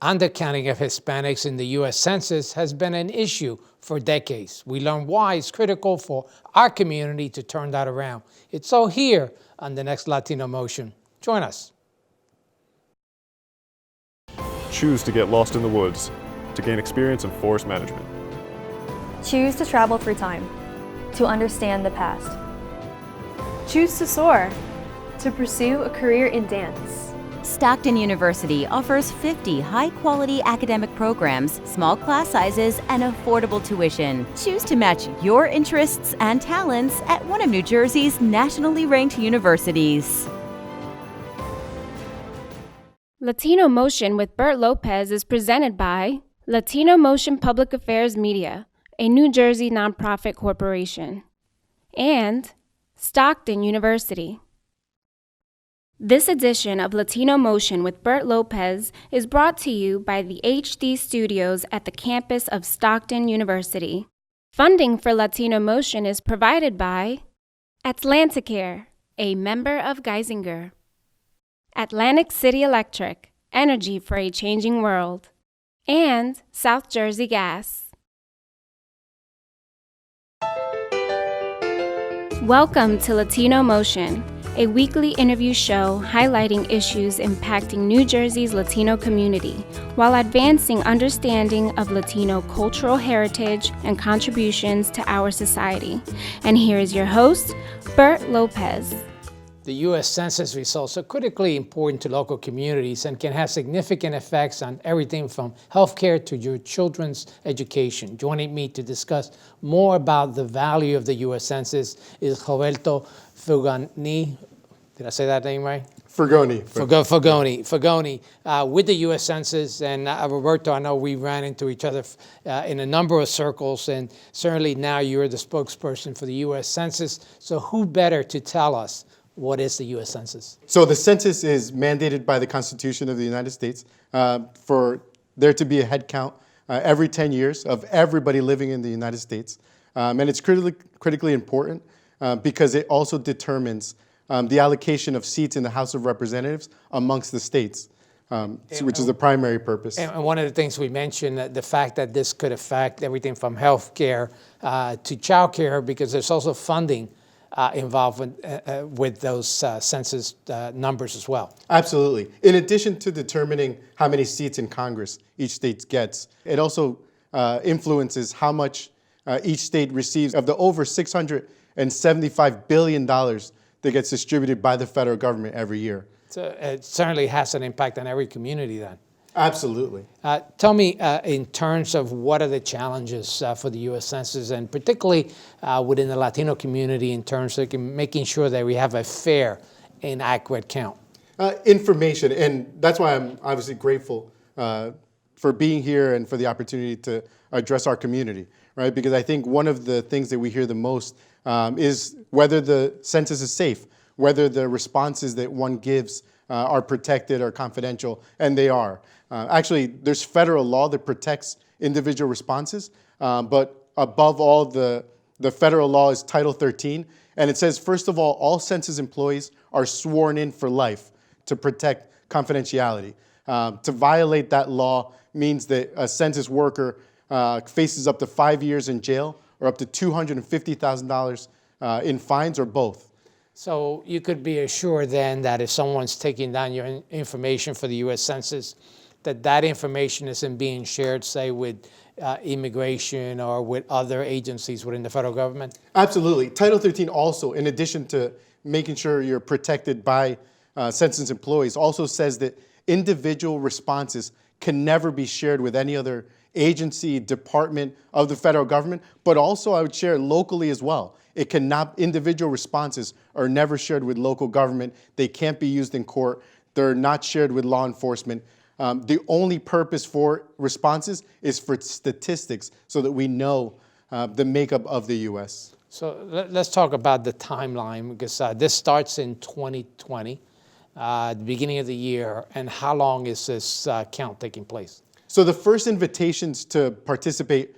Undercounting of Hispanics in the U.S. Census has been an issue for decades. We learned why it's critical for our community to turn that around. It's all here on the next Latino Motion. Join us. Choose to get lost in the woods to gain experience in forest management. Choose to travel through time to understand the past. Choose to soar to pursue a career in dance. Stockton University offers 50 high-quality academic programs, small class sizes, and affordable tuition. Choose to match your interests and talents at one of New Jersey's nationally ranked universities. Latino Motion with Bert Lopez is presented by Latino Motion Public Affairs Media, a New Jersey nonprofit corporation, and Stockton University. This edition of Latino Motion with Bert Lopez is brought to you by the HD Studios at the campus of Stockton University. Funding for Latino Motion is provided by Atlanticare, a member of Geisinger, Atlantic City Electric, energy for a changing world, and South Jersey Gas. Welcome to Latino Motion, a weekly interview show highlighting issues impacting New Jersey's Latino community while advancing understanding of Latino cultural heritage and contributions to our society. And here is your host, Bert Lopez. The U.S. Census results are critically important to local communities and can have significant effects on everything from healthcare to your children's education. Joining me to discuss more about the value of the U.S. Census is Roberto Fugani. Did I say that name right? Fugoni. With the U.S. Census. And Roberto, I know we ran into each other in a number of circles, and certainly now you're the spokesperson for the U.S. Census. So who better to tell us what is the U.S. Census? So the census is mandated by the Constitution of the United States for there to be a head count every 10 years of everybody living in the United States. And it's critically important because it also determines the allocation of seats in the House of Representatives amongst the states, which is the primary purpose. And one of the things we mentioned, the fact that this could affect everything from health care to child care, because there's also funding involved with those census numbers as well. Absolutely. In addition to determining how many seats in Congress each state gets, it also influences how much each state receives of the over $675 billion that gets distributed by the federal government every year. So it certainly has an impact on every community then. Absolutely. Tell me, in terms of what are the challenges for the U.S. Census, and particularly within the Latino community, in terms of making sure that we have a fair and accurate count? Information, and that's why I'm obviously grateful for being here and for the opportunity to address our community, right? Because I think one of the things that we hear the most is whether the census is safe, whether the responses that one gives are protected or confidential, and they are. Actually, there's federal law that protects individual responses, but above all, the federal law is Title 13, and it says, first of all census employees are sworn in for life to protect confidentiality. To violate that law means that a census worker faces up to 5 years in jail or up to $250,000 in fines, or both. So you could be assured then that if someone's taking down your information for the U.S. Census, that information isn't being shared, say, with immigration or with other agencies within the federal government? Absolutely. Title 13 also, in addition to making sure you're protected by census employees, also says that individual responses can never be shared with any other agency, department of the federal government, but also I would share locally as well. It cannot, individual responses are never shared with local government. They can't be used in court. They're not shared with law enforcement. The only purpose for responses is for statistics so that we know the makeup of the U.S. So let's talk about the timeline, because this starts in 2020, the beginning of the year, and how long is this count taking place? So the first invitations to participate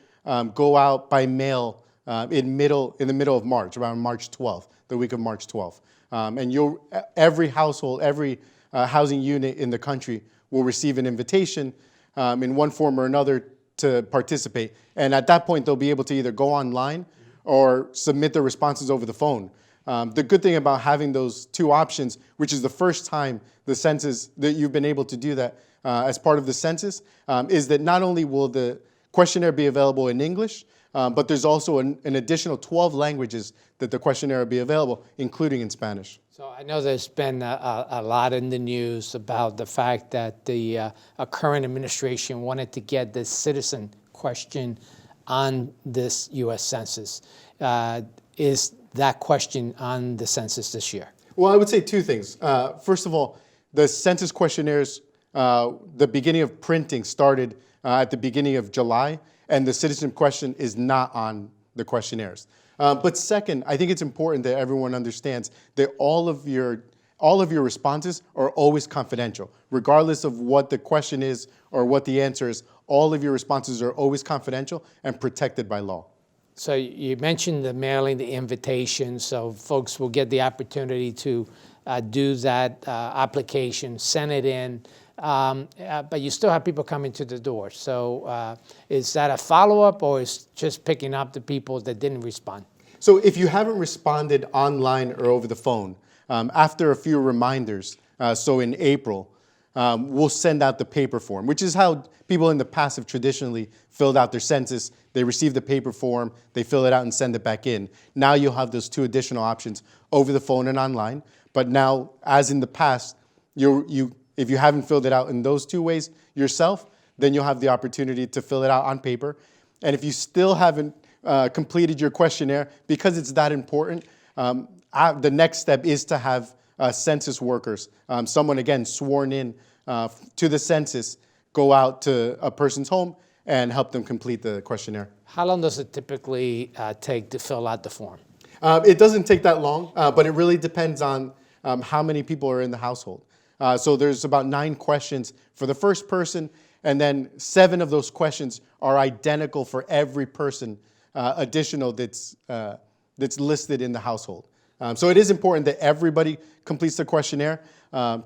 go out by mail in the middle of March, around March 12th, the week of March 12th. And every household, every housing unit in the country will receive an invitation. in one form or another to participate. And at that point, they'll be able to either go online or submit their responses over the phone. The good thing about having those two options, which is the first time the census that you've been able to do that as part of the census, is that not only will the questionnaire be available in English, but there's also an additional 12 languages that the questionnaire will be available, including in Spanish. So I know there's been a lot in the news about the fact that the current administration wanted to get this citizen question on this U.S. Census. Is that question on the census this year? Well, I would say two things. First of all, the census questionnaires, the beginning of printing started at the beginning of July, and the citizen question is not on the questionnaires. But second, I think it's important that everyone understands that all of your responses are always confidential. Regardless of what the question is or what the answer is, all of your responses are always confidential and protected by law. So you mentioned the mailing, the invitation, so folks will get the opportunity to do that application, send it in, but you still have people coming to the door. So is that a follow-up, or is just picking up the people that didn't respond? So if you haven't responded online or over the phone, after a few reminders, so in April, we'll send out the paper form, which is how people in the past have traditionally filled out their census. They receive the paper form, they fill it out and send it back in. Now you'll have those two additional options over the phone and online. But now, as in the past, if you haven't filled it out in those two ways yourself, then you'll have the opportunity to fill it out on paper. And if you still haven't completed your questionnaire, because it's that important, the next step is to have census workers, someone, again, sworn in to the census, go out to a person's home and help them complete the questionnaire. How long does it typically take to fill out the form? It doesn't take that long, but it really depends on how many people are in the household. So there's about 9 questions for the first person, and then 7 of those questions are identical for every person additional that's listed in the household. So it is important that everybody completes the questionnaire.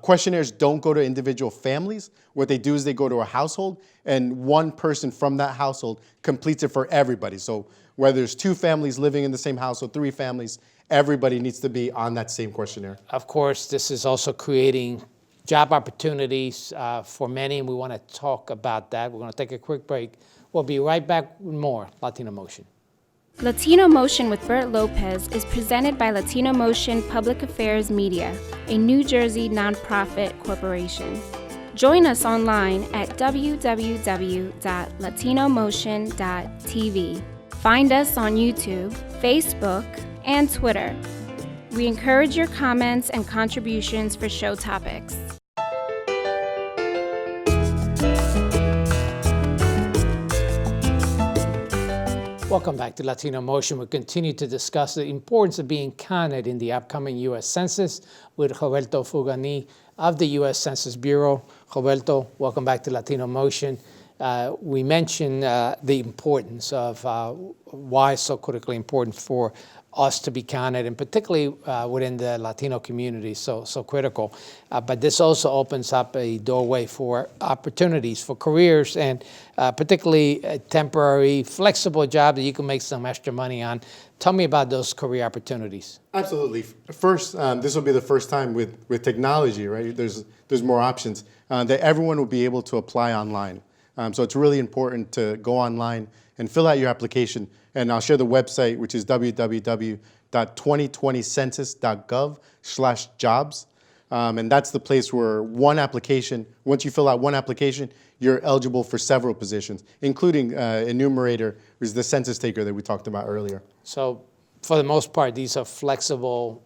Questionnaires don't go to individual families. What they do is they go to a household, and one person from that household completes it for everybody. So whether there's 2 families living in the same house or 3 families, everybody needs to be on that same questionnaire. Of course, this is also creating job opportunities for many, and we want to talk about that. We're going to take a quick break. We'll be right back with more Latino Motion. Latino Motion with Bert Lopez is presented by Latino Motion Public Affairs Media, a New Jersey nonprofit corporation. Join us online at www.latinomotion.tv. Find us on YouTube, Facebook, and Twitter. We encourage your comments and contributions for show topics. Welcome back to Latino Motion. We'll continue to discuss the importance of being counted in the upcoming U.S. Census with Roberto Fugani of the U.S. Census Bureau. Roberto, welcome back to Latino Motion. We mentioned the importance of why it's so critically important for us to be counted, and particularly within the Latino community, so critical. But this also opens up a doorway for opportunities for careers, and particularly a temporary, flexible job that you can make some extra money on. Tell me about those career opportunities. Absolutely. First, this will be the first time with technology, right? There's more options that everyone will be able to apply online. So it's really important to go online and fill out your application. And I'll share the website, which is www.2020census.gov/jobs. And that's the place where once you fill out one application, you're eligible for several positions, including enumerator, which is the census taker that we talked about earlier. So for the most part, these are flexible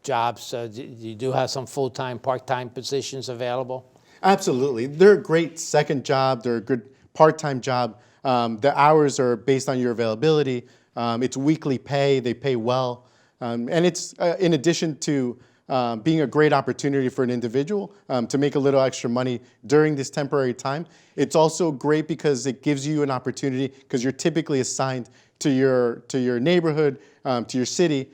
jobs. You do have some full-time, part-time positions available? Absolutely. They're a great second job. They're a good part-time job. The hours are based on your availability. It's weekly pay. They pay well. And it's in addition to being a great opportunity for an individual to make a little extra money during this temporary time, it's also great because it gives you an opportunity, because you're typically assigned to your neighborhood, to your city,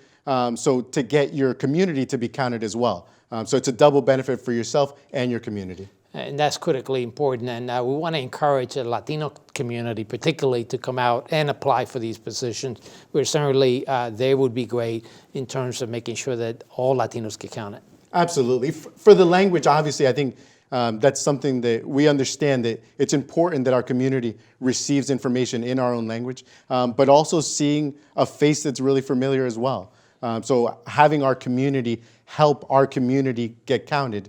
so to get your community to be counted as well. So it's a double benefit for yourself and your community. and that's critically important. And we want to encourage the Latino community, particularly, to come out and apply for these positions. Where certainly they would be great in terms of making sure that all Latinos get counted. Absolutely. For the language, obviously, I think that's something that we understand, that it's important that our community receives information in our own language, but also seeing a face that's really familiar as well. So having our community help our community get counted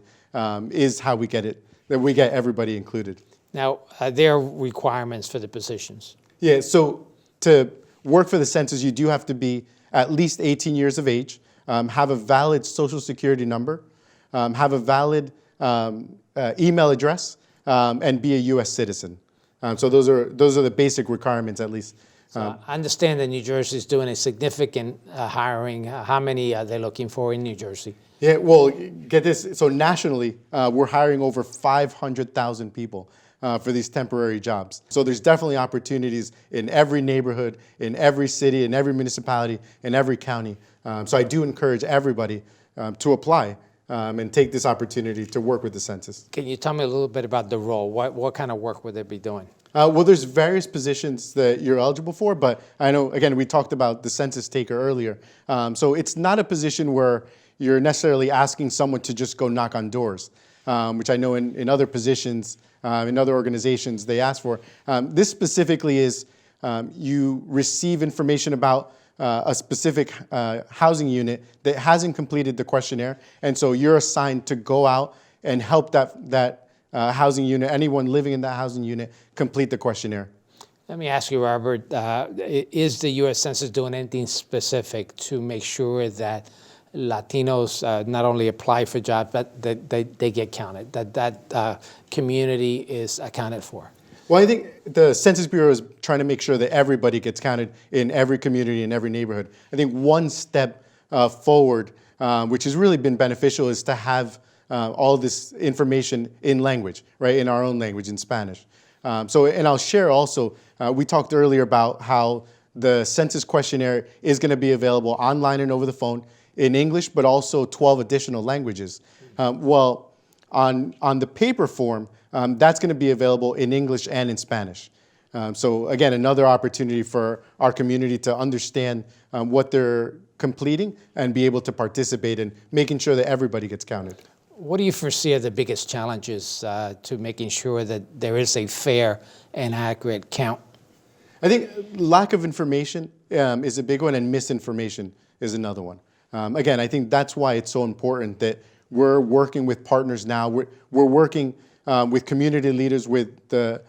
is how we get it, that we get everybody included. Now, there are requirements for the positions. Yeah, so to work for the census, you do have to be at least 18 years of age, have a valid social security number, have a valid email address, and be a U.S. citizen. So those are the basic requirements, at least. I understand that New Jersey is doing a significant hiring. How many are they looking for in New Jersey? Yeah, well, get this. So nationally, we're hiring over 500,000 people for these temporary jobs. So there's definitely opportunities in every neighborhood, in every city, in every municipality, in every county. So I do encourage everybody to apply and take this opportunity to work with the census. Can you tell me a little bit about the role? What kind of work would they be doing? Well, there's various positions that you're eligible for, but I know, again, we talked about the census taker earlier. So it's not a position where you're necessarily asking someone to just go knock on doors, which I know in other positions, in other organizations, they ask for. This specifically is you receive information about a specific housing unit that hasn't completed the questionnaire, and so you're assigned to go out and help that housing unit, anyone living in that housing unit, complete the questionnaire. Let me ask you, Robert, is the U.S. Census doing anything specific to make sure that Latinos not only apply for jobs, but that they get counted, that community is accounted for? Well, I think the Census Bureau is trying to make sure that everybody gets counted in every community, in every neighborhood. I think one step forward, which has really been beneficial, is to have all this information in language, right, in our own language, in Spanish. And I'll share also, we talked earlier about how the census questionnaire is going to be available online and over the phone in English, but also 12 additional languages. Well, on the paper form, that's going to be available in English and in Spanish. So again, another opportunity for our community to understand what they're completing and be able to participate in making sure that everybody gets counted. What do you foresee are the biggest challenges to making sure that there is a fair and accurate count? I think lack of information is a big one, and misinformation is another one. Again, I think that's why it's so important that we're working with partners now. We're working with community leaders, with the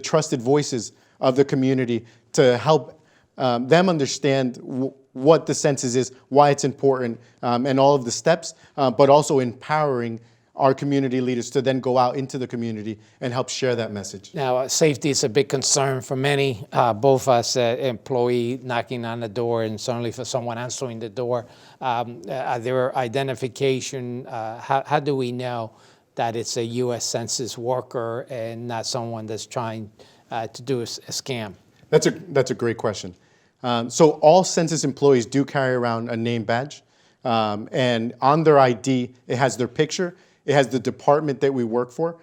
trusted voices of the community to help them understand what the census is, why it's important, and all of the steps, but also empowering our community leaders to then go out into the community and help share that message. Now, safety is a big concern for many, both us employee knocking on the door and certainly for someone answering the door. Are there identification? How do we know that it's a U.S. Census worker and not someone that's trying to do a scam? That's a great question. So all census employees do carry around a name badge, and on their ID, it has their picture. It has the department that we work for,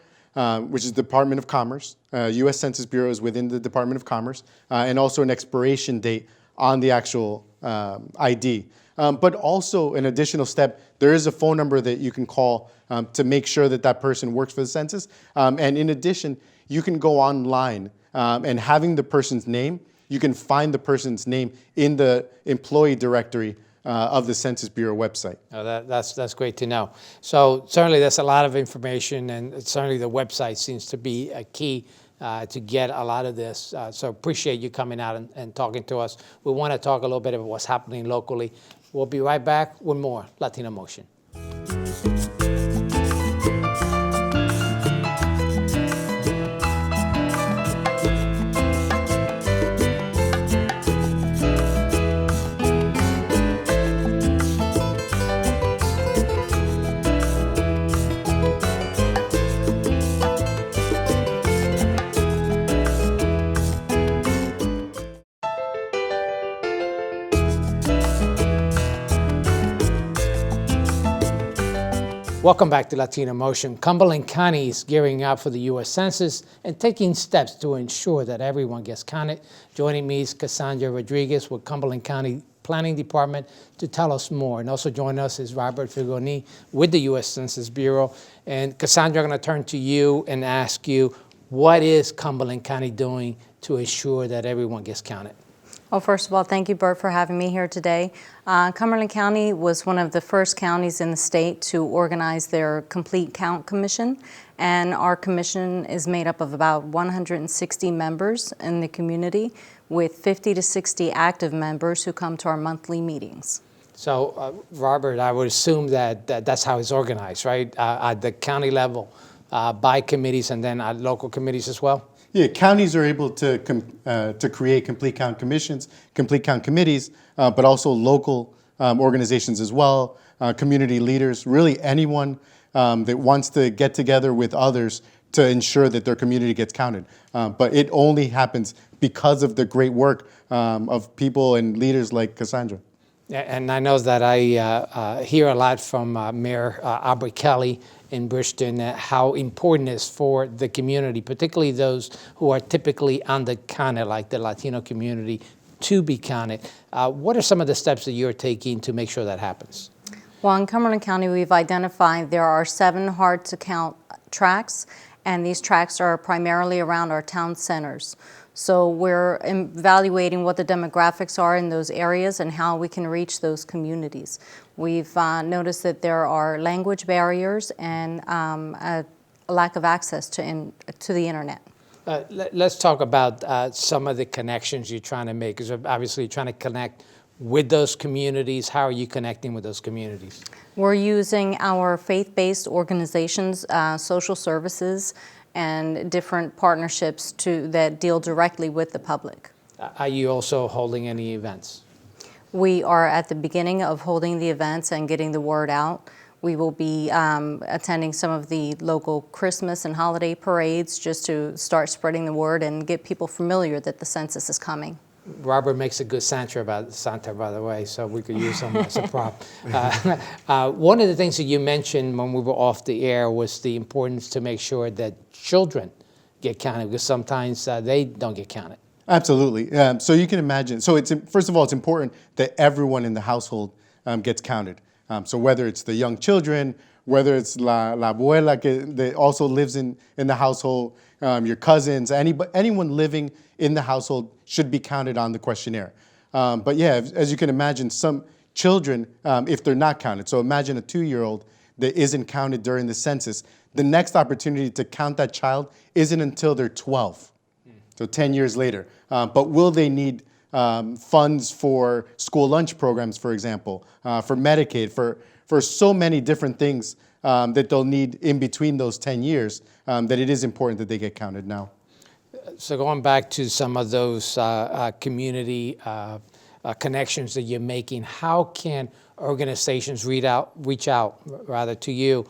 which is the Department of Commerce. U.S. Census Bureau is within the Department of Commerce, and also an expiration date on the actual ID. But also an additional step, there is a phone number that you can call to make sure that that person works for the census. And in addition, you can go online and having the person's name, you can find the person's name in the employee directory of the Census Bureau website. Oh, that's great to know. So certainly that's a lot of information, and certainly the website seems to be a key to get a lot of this. So appreciate you coming out and talking to us. We want to talk a little bit about what's happening locally. We'll be right back with more Latino Motion. Welcome back to Latino Motion. Cumberland County is gearing up for the U.S. Census and taking steps to ensure that everyone gets counted. Joining me is Cassandra Rodriguez with Cumberland County Planning Department to tell us more. And also joining us is Robert Figoni with the U.S. Census Bureau. And Cassandra, I'm going to turn to you and ask you, what is Cumberland County doing to ensure that everyone gets counted? Well, first of all, thank you, Bert, for having me here today. Cumberland County was one of the first counties in the state to organize their Complete Count Commission, and our commission is made up of about 160 members in the community with 50 to 60 active members who come to our monthly meetings. So, Robert, I would assume that that's how it's organized, right? At the county level, by committees and then at local committees as well? Yeah, counties are able to create complete count commissions, complete count committees, but also local organizations as well, community leaders, really anyone that wants to get together with others to ensure that their community gets counted. But it only happens because of the great work of people and leaders like Cassandra. And I know that I hear a lot from Mayor Aubrey Kelly in Bridgeton how important it is for the community, particularly those who are typically undercounted, like the Latino community, to be counted. What are some of the steps that you're taking to make sure that happens? Well, in Cumberland County, we've identified there are 7 hard-to-count tracts, and these tracts are primarily around our town centers. So we're evaluating what the demographics are in those areas and how we can reach those communities. We've noticed that there are language barriers and a lack of access to the internet. Let's talk about some of the connections you're trying to make, because obviously you're trying to connect with those communities. How are you connecting with those communities? We're using our faith-based organizations, social services, and different partnerships that deal directly with the public. Are you also holding any events? We are at the beginning of holding the events and getting the word out. We will be attending some of the local Christmas and holiday parades just to start spreading the word and get people familiar that the census is coming. Robert makes a good Santa, by the way, so we could use him as a prop. One of the things that you mentioned when we were off the air was the importance to make sure that children get counted, because sometimes they don't get counted. Absolutely. So you can imagine. So first of all, it's important that everyone in the household gets counted. So whether it's the young children, whether it's la abuela that also lives in the household, your cousins, anyone living in the household should be counted on the questionnaire. But yeah, as you can imagine, some children, if they're not counted, so imagine a 2-year-old that isn't counted during the census, the next opportunity to count that child isn't until they're 12, so 10 years later. But will they need funds for school lunch programs, for example, for Medicaid, for so many different things that they'll need in between those 10 years, that it is important that they get counted now. So going back to some of those community connections that you're making, how can organizations reach out to you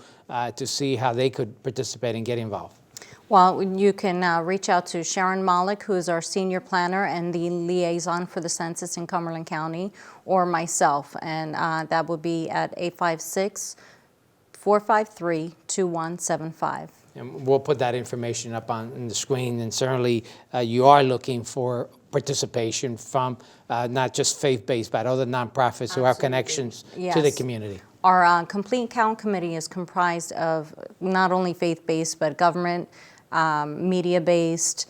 to see how they could participate and get involved? Well, you can reach out to Sharon Malik, who is our senior planner and the liaison for the census in Cumberland County, or myself, and that would be at 856-453-2175. And we'll put that information up on the screen, and certainly you are looking for participation from not just faith-based, but other nonprofits who have connections to the community. Our Complete Count Committee is comprised of not only faith-based, but government, media-based,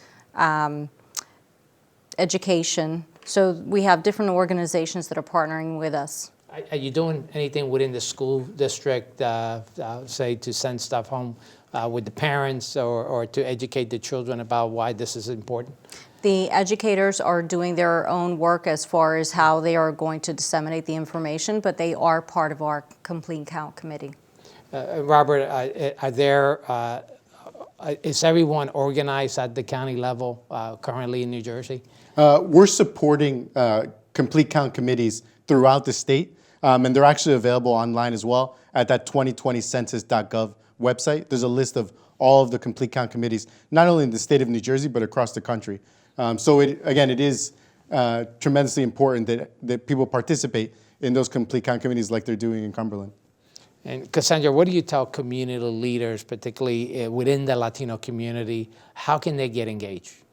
education. So we have different organizations that are partnering with us. Are you doing anything within the school district, say, to send stuff home with the parents or to educate the children about why this is important? The educators are doing their own work as far as how they are going to disseminate the information, but they are part of our Complete Count Committee. Robert, is everyone organized at the county level currently in New Jersey? We're supporting Complete Count committees throughout the state, and they're actually available online as well at that 2020census.gov website. There's a list of all of the Complete Count committees, not only in the state of New Jersey, but across the country. So it is tremendously important that people participate in those Complete Count committees like they're doing in Cumberland. And Cassandra, what do you tell community leaders, particularly within the Latino community? How can they get engaged?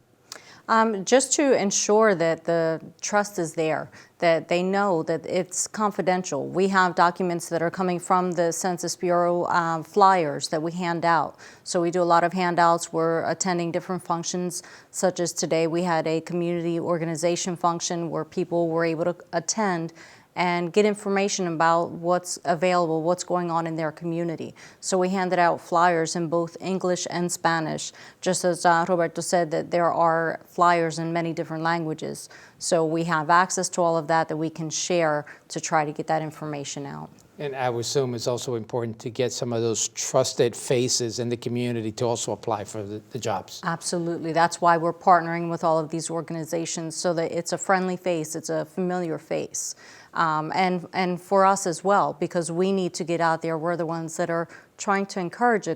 Just to ensure that the trust is there, that they know that it's confidential. We have documents that are coming from the Census Bureau, flyers that we hand out. So we do a lot of handouts. We're attending different functions, such as today we had a community organization function where people were able to attend and get information about what's available, what's going on in their community. So we handed out flyers in both English and Spanish, just as Roberto said that there are flyers in many different languages. So we have access to all of that we can share to try to get that information out. And I would assume it's also important to get some of those trusted faces in the community to also apply for the jobs. Absolutely. That's why we're partnering with all of these organizations, so that it's a friendly face, it's a familiar face. And for us as well, because we need to get out there. We're the ones that are trying to encourage a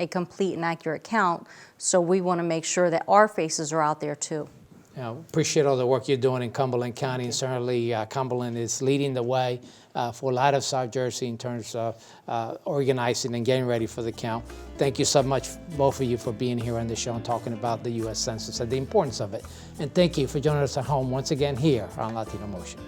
complete and accurate count, so we want to make sure that our faces are out there too. Appreciate all the work you're doing in Cumberland County, and certainly Cumberland is leading the way for a lot of South Jersey in terms of organizing and getting ready for the count. Thank you so much, both of you, for being here on the show and talking about the U.S. Census and the importance of it. And thank you for joining us at home once again here on Latino Motion.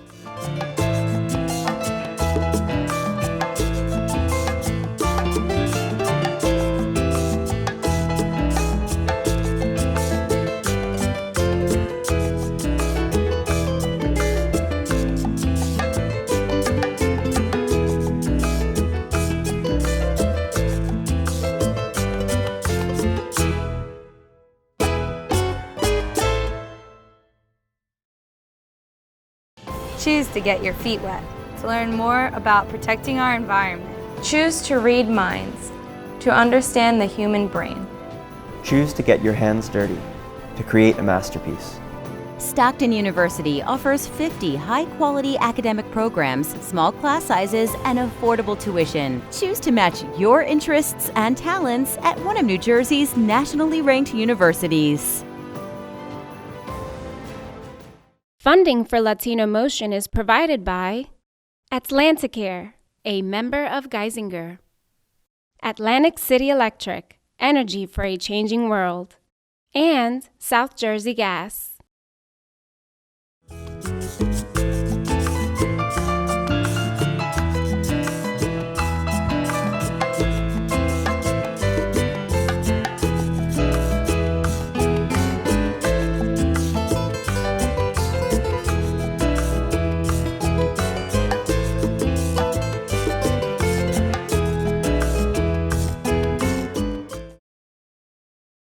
Choose to get your feet wet, to learn more about protecting our environment. Choose to read minds, to understand the human brain. Choose to get your hands dirty, to create a masterpiece. Stockton University offers 50 high-quality academic programs, small class sizes, and affordable tuition. Choose to match your interests and talents at one of New Jersey's nationally ranked universities. Funding for Latino Motion is provided by Atlanticare, a member of Geisinger; Atlantic City Electric, energy for a changing world; and South Jersey Gas.